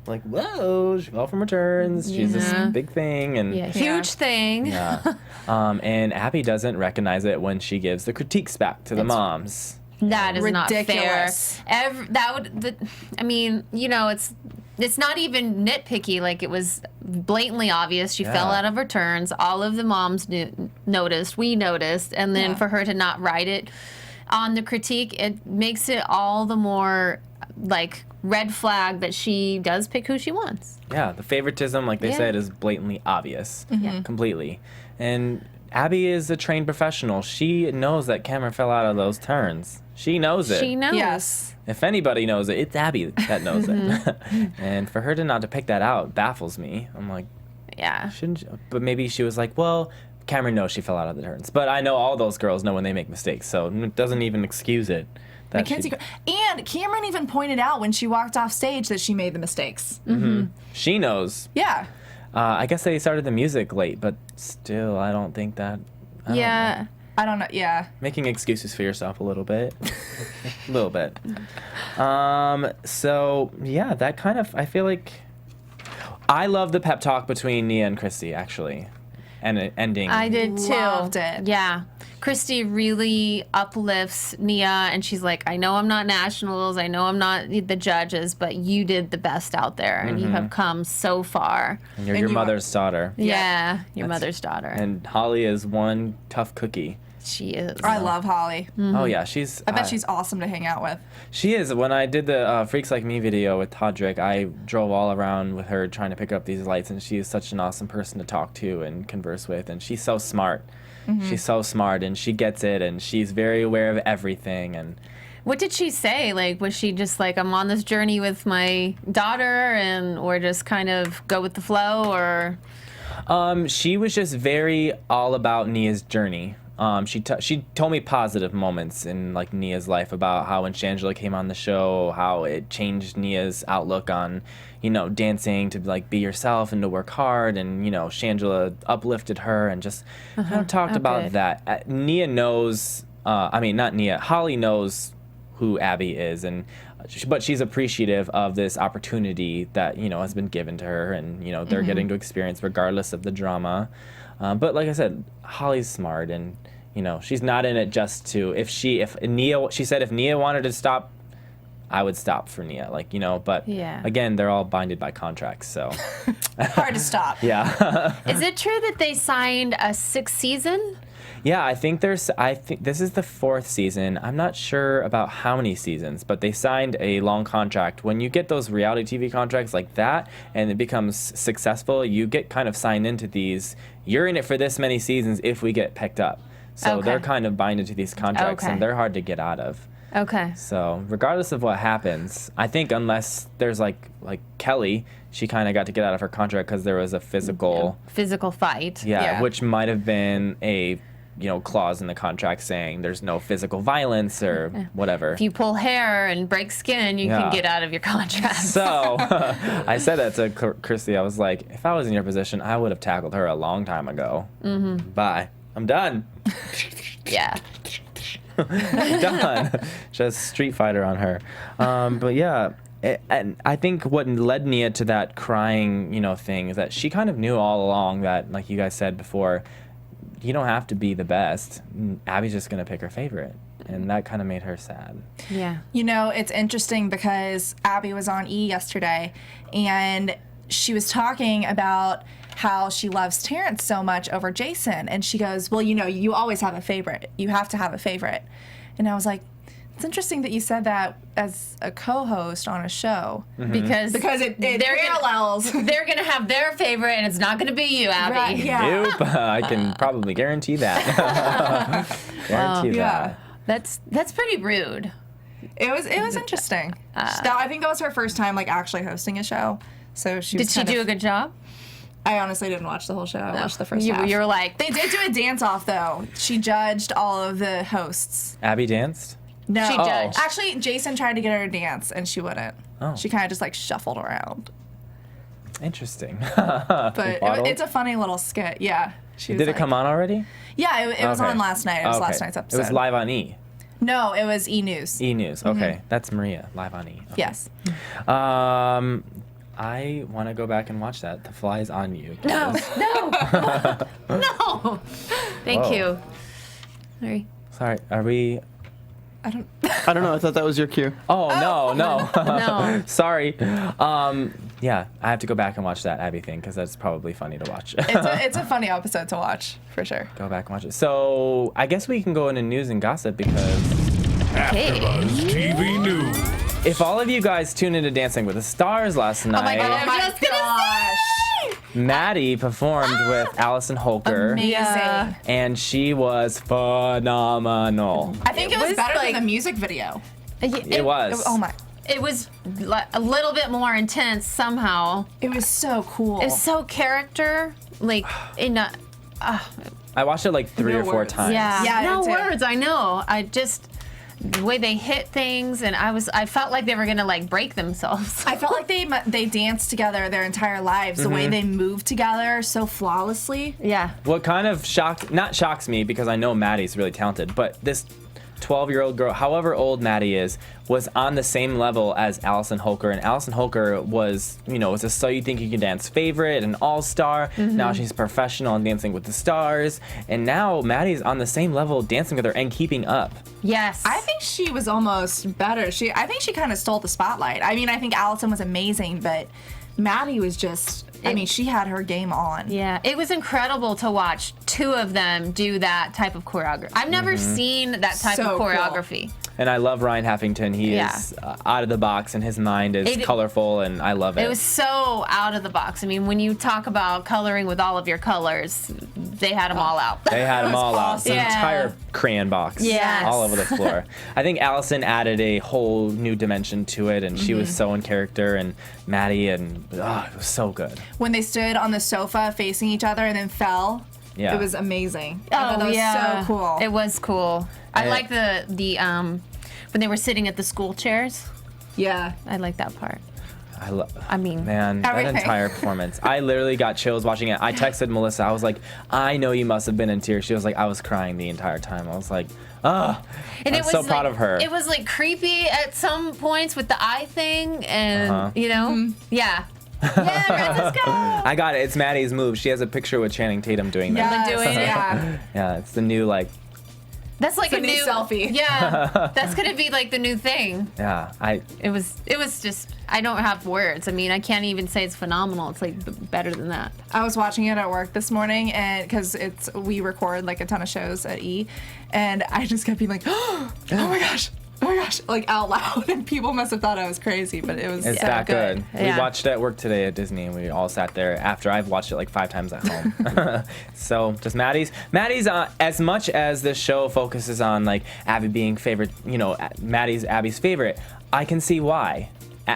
B: like, whoa, she fell from her turns. She's this
C: Yeah.
B: big thing. And
C: Yeah. Huge thing.
B: yeah. And Abby doesn't recognize it when she gives the critiques back to the moms.
C: That is
D: Ridiculous.
C: not fair. I mean, you know, it's not even nitpicky. Like, it was blatantly obvious. She fell out of her turns. All of the moms noticed. We noticed. And then for her to not write it on the critique, it makes it all the more, like, red flag that she does pick who she wants.
B: Yeah, the favoritism, like they said, is blatantly obvious. Completely. And Abby is a trained professional. She knows that Cameron fell out of those turns. She knows it.
C: She knows.
D: Yes.
B: If anybody knows it, it's Abby that knows it. And for her to not to pick that out baffles me. I'm like,
C: Yeah.
B: shouldn't you? But maybe she was like, well, Cameron knows she fell out of the turns. But I know all those girls know when they make mistakes, so it doesn't even excuse it. That
D: Mackenzie, and Cameron even pointed out when she walked off stage that she made the mistakes.
B: she knows.
D: Yeah.
B: I guess they started the music late, but still, I don't think that. I don't know.
C: Yeah.
D: I don't know. Yeah.
B: Making excuses for yourself a little bit. A little bit. So, yeah, that kind of, I feel like, I love the pep talk between Nia and Christy, actually. And it ending.
C: I did too.
D: Loved it.
C: Yeah. Christy really uplifts Nia, and she's like, I know I'm not nationals, I know I'm not the judges, but you did the best out there, and you have come so far.
B: And you're
D: and
B: your
D: you
B: mother's daughter.
C: Yeah, your mother's daughter.
B: And Holly is one tough cookie.
C: She is.
D: I love Holly.
B: Oh, yeah, she's.
D: I bet she's awesome to hang out with.
B: She is. When I did the Freaks Like Me video with Todrick, I drove all around with her trying to pick up these lights, and she is such an awesome person to talk to and converse with, and she's so smart. She's so smart, and she gets it, and she's very aware of everything. And
C: What did she say? Like, was she just like, I'm on this journey with my daughter, or just kind of go with the flow, or?
B: she was just very all about Nia's journey. She told me positive moments in like Nia's life about how when Shangela came on the show, how it changed Nia's outlook on, dancing to like be yourself and to work hard, and Shangela uplifted her and just kind of talked about
C: good.
B: that. Nia knows. Not Nia. Holly knows who Abby is, but she's appreciative of this opportunity that has been given to her, and they're getting to experience regardless of the drama. But like I said, Holly's smart, and she's not in it just to. She said if Nia wanted to stop, I would stop for Nia, but again, they're all binded by contracts, so
D: hard to stop.
B: Yeah.
C: Is it true that they signed a 6th season?
B: Yeah, I think this is the 4th season. I'm not sure about how many seasons, but they signed a long contract. When you get those reality TV contracts like that and it becomes successful, you get kind of signed into these. You're in it for this many seasons if we get picked up. So they're kind of binded to these contracts, and they're hard to get out of.
C: Okay.
B: So regardless of what happens, I think unless there's like Kelly, she kind of got to get out of her contract because there was a physical
C: fight.
B: Yeah, which might have been a clause in the contract saying there's no physical violence or whatever.
C: If you pull hair and break skin, you can get out of your contract.
B: So I said that to Christy. I was like, if I was in your position, I would have tackled her a long time ago. Bye. I'm done.
C: Yeah.
B: Done. Just Street Fighter on her. But yeah, and I think what led Nia to that crying, thing is that she kind of knew all along that, like you guys said before, you don't have to be the best. Abby's just going to pick her favorite. And that kind of made her sad.
C: Yeah.
D: It's interesting because Abby was on E! yesterday, and she was talking about how she loves Terrence so much over Jason. And she goes, well, you always have a favorite. You have to have a favorite. And I was like, it's interesting that you said that as a co-host on a show.
C: Because
D: it parallels.
C: They're going to have their favorite, and it's not going to be you, Abby.
D: Right, yeah.
B: Nope. I can probably guarantee that. Guarantee that.
C: That's pretty rude.
D: It was interesting. I think that was her first time actually hosting a show. So
C: Did she do a good job?
D: I honestly didn't watch the whole show. I watched the first half.
C: You were like...
D: They did do a dance-off, though. She judged all of the hosts.
B: Abby danced?
D: No.
C: She judged.
D: Actually, Jason tried to get her to dance, and she wouldn't.
B: Oh.
D: She kind of just shuffled around.
B: Interesting.
D: But it's a funny little skit. Yeah.
B: Did it come on already?
D: Yeah, it was on last night. It was last night's episode.
B: It was live on E!
D: No, it was E! News.
B: E! News. Okay. That's Maria, live on E! Okay.
D: Yes.
B: I want to go back and watch that. The Fly's on You.
C: No. No. Thank you.
B: Sorry. Are we...
E: I don't know. I thought that was your cue.
B: Oh, no.
C: No.
B: Sorry. Yeah, I have to go back and watch that Abby thing because that's probably funny to watch.
D: It's a funny episode to watch, for sure.
B: Go back and watch it. So I guess we can go into news and gossip because...
A: AFTERBUZZ TV News.
B: If all of you guys tuned into Dancing with the Stars last night...
C: Oh my God, I was just going to say!
B: Maddie performed with Allison Holker.
D: Amazing.
C: Yeah.
B: And she was phenomenal.
D: I think it was better
C: like-
D: than the music video.
B: It was.
D: Oh my.
C: It was a little bit more intense somehow.
D: It was so cool.
C: It's so character,
B: I watched it 3 or 4
D: words.
B: times.
C: Yeah,
D: Yeah, I
C: no
D: did too.
C: words. I know. The way they hit things, and I felt like they were gonna break themselves.
D: I felt like they danced together their entire lives. The way they moved together so flawlessly.
C: Yeah.
B: What kind of not shocks me because I know Maddie's really talented, but this 12-year-old girl, however old Maddie is, was on the same level as Allison Holker. And Allison Holker was a So You Think You Can Dance favorite, an all-star. Now she's professional in Dancing with the Stars. And now Maddie's on the same level dancing with her and keeping up.
C: Yes.
D: I think she was almost better. I think she kind of stole the spotlight. I mean, I think Allison was amazing, but Maddie was just... she had her game on.
C: Yeah, it was incredible to watch 2 of them do that type of choreography. I've never seen that type
D: So
C: of
D: cool.
C: choreography.
B: And I love Ryan Heffington. He is out of the box, and his mind is colorful, and I love it.
C: It was so out of the box. I mean, when you talk about coloring with all of your colors, they had them all out.
B: They had them all out.
D: awesome.
B: The entire crayon box.
C: Yes.
B: All over the floor. I think Allison added a whole new dimension to it, and she was so in character, and Maddie, and it was so good.
D: When they stood on the sofa facing each other and then fell,
B: Yeah.
D: it was amazing. I thought that was so cool.
C: It was cool. I like the when they were sitting at the school chairs.
D: Yeah.
C: I like that part. I mean,
B: man,
D: everything.
B: that entire performance. I literally got chills watching it. I texted Melissa. I was like, I know you must have been in tears. She was like, I was crying the entire time. I was like, and I'm so proud of her.
C: It was like creepy at some points with the eye thing, and you know, yeah. Yeah, Francisco.
B: I got it. It's Maddie's move. She has a picture with Channing Tatum doing that. Yeah, it's the new like.
C: That's like a new
D: selfie.
C: Yeah, that's gonna be like the new thing.
B: Yeah,
C: It was just. I don't have words. I mean, I can't even say it's phenomenal. It's like better than that.
D: I was watching it at work this morning, and because we record like a ton of shows at E, and I just kept being like, oh my gosh, like out loud, and people must have thought I was crazy, but it was
B: It's
D: so
B: that good.
C: Yeah.
B: We watched it at work today at Disney, and we all sat there after I've watched it like 5 times at home. So just Maddie's as much as this show focuses on like Abby being favorite, you know, Abby's favorite, I can see why.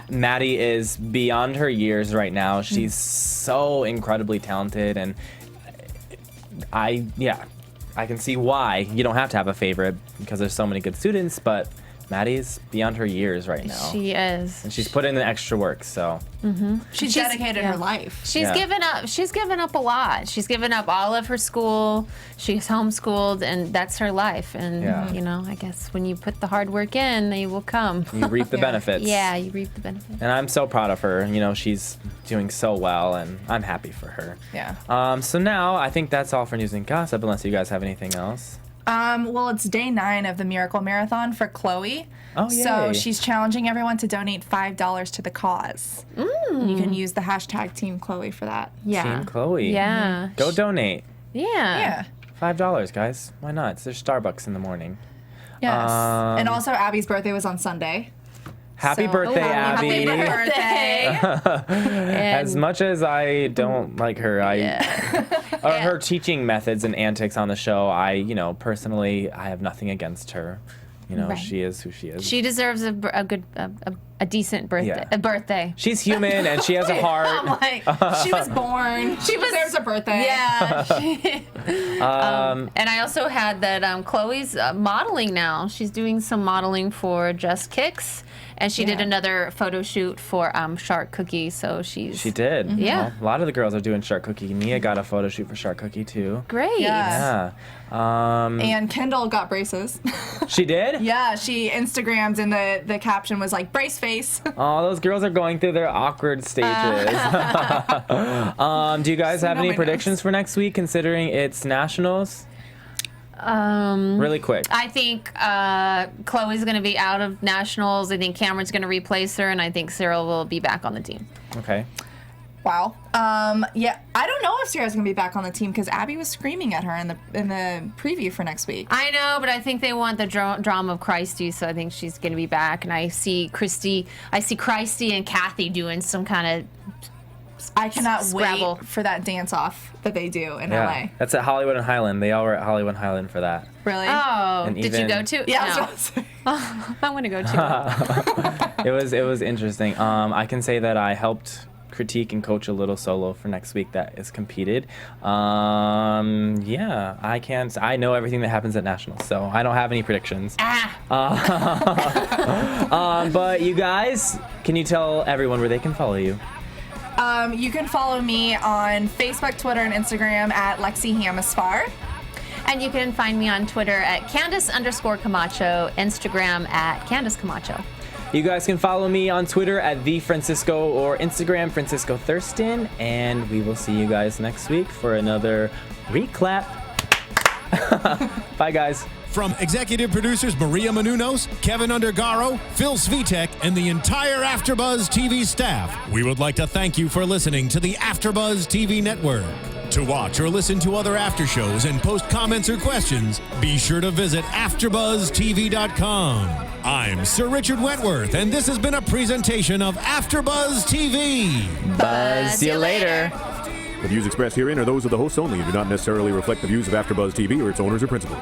B: Maddie is beyond her years right now. She's so incredibly talented, and I can see why you don't have to have a favorite because there's so many good students, but Maddie's beyond her years right now.
C: She is.
B: And she's put in the extra work, so.
D: she's dedicated her life.
C: She's given up. She's given up a lot. She's given up all of her school. She's homeschooled, and that's her life. And you know, I guess when you put the hard work in, they will come.
B: You reap the benefits.
C: Yeah, you reap the benefits.
B: And I'm so proud of her. You know, she's doing so well, and I'm happy for her.
D: Yeah.
B: So now I think that's all for news and gossip, unless you guys have anything else.
D: Well, it's day 9 of the Miracle Marathon for Chloe.
B: Oh, yay.
D: So she's challenging everyone to donate $5 to the cause. You can use the hashtag Team Chloe for that.
C: Yeah.
B: Team Chloe.
C: Yeah.
B: Go donate.
C: Yeah.
B: $5, guys. Why not? There's Starbucks in the morning.
D: Yes. And also, Abby's birthday was on Sunday.
B: Happy
D: So-
B: birthday,
D: Happy
B: Abby.
D: birthday.
B: As much as I don't like her, her teaching methods and antics on the show, personally, I have nothing against her. You know, she is who she is.
C: She deserves a good, a decent birthday.
B: Yeah.
C: A birthday.
B: She's human and she has a heart.
D: I'm like, she was born. She deserves a birthday.
C: Yeah. And I also had that Chloe's modeling now. She's doing some modeling for Just Kicks. And she did another photo shoot for Shark Cookie, so she
B: did.
C: Yeah.
B: Well, a lot of the girls are doing Shark Cookie. Nia got a photo shoot for Shark Cookie too.
C: Great.
D: Yeah.
B: Yeah.
D: And Kendall got braces.
B: She did?
D: Yeah, she Instagrammed and the caption was like, brace face.
B: Oh, those girls are going through their awkward stages. Do you guys have any predictions for next week, considering it's nationals? Really quick.
C: I think Chloe's going to be out of nationals. I think Cameron's going to replace her, and I think Cyril will be back on the team.
B: Okay.
D: Wow. Yeah, I don't know if Sarah's gonna be back on the team because Abby was screaming at her in the preview for next week.
C: I know, but I think they want the drama of Christy, so I think she's gonna be back. And I see Christy and Kathy doing some kind of.
D: I cannot
C: Scrabble.
D: wait for that dance off that they do in LA.
B: That's at Hollywood and Highland. They all were at Hollywood and Highland for that.
D: Really?
C: Oh,
B: And
C: did you
B: even-
C: go to?
D: Yeah.
C: No.
D: I was about to say.
C: I want to go too.
B: It was interesting. I can say that I helped critique and coach a little solo for next week that is competed. Yeah, I know everything that happens at nationals, so I don't have any predictions. But you guys, can you tell everyone where they can follow you?
D: You can follow me on Facebook, Twitter, and Instagram at Lexie Hammesfahr.
C: And you can find me on Twitter at Candice_Camacho, Instagram at Candice Camacho.
B: You guys can follow me on Twitter at @TheFrancisco or Instagram Francisco Thurston, and we will see you guys next week for another reclap. Bye, guys.
A: From executive producers Maria Menounos, Kevin Undergaro, Phil Svitek, and the entire AfterBuzz TV staff, we would like to thank you for listening to the AfterBuzz TV network. To watch or listen to other after shows and post comments or questions, be sure to visit AfterBuzzTV.com. I'm Sir Richard Wentworth, and this has been a presentation of AfterBuzz TV.
B: Buzz you later.
F: The views expressed herein are those of the hosts only and do not necessarily reflect the views of AfterBuzz TV or its owners or principals.